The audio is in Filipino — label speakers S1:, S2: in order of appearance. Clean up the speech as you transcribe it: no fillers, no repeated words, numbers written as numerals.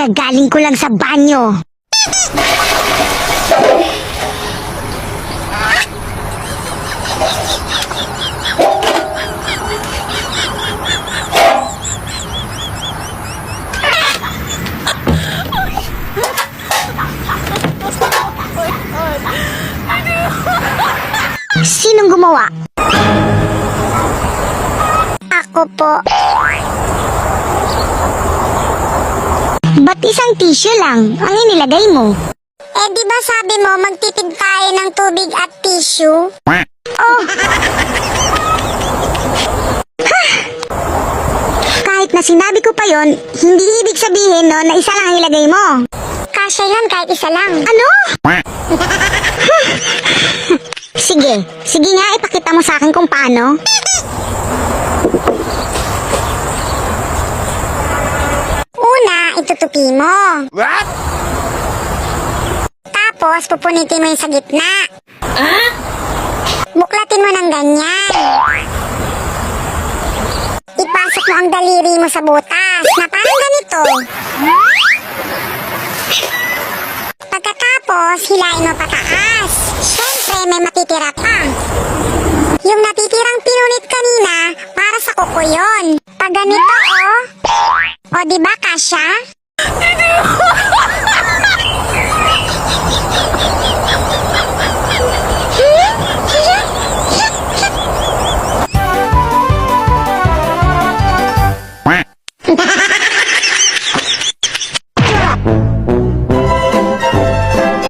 S1: Kagagaling ko lang sa banyo. Sinong gumawa? Ako po. Ba't isang tissue lang ang inilagay mo? Eh di ba sabi mo magtipid tayo ng tubig at tissue? Oh! Ha! Kahit na sinabi ko pa yon, hindi ibig sabihin no na isa lang ang ilagay mo. Kasya yan kahit isa lang. Ano? Sige nga, ipakita mo sa akin kung paano. Una, itutupi mo.
S2: What?
S1: Tapos, pupunitin mo yung sa gitna. Buklatin mo ng ganyan. Ipasok mo ang daliri mo sa butas na parang ganito. Pagkatapos, hilain mo pataas. Siyempre, may matitira pa. Yung natitirang pinunit kanina, para sa kuko yun. Pag ganito, oh. O, diba, Kasya?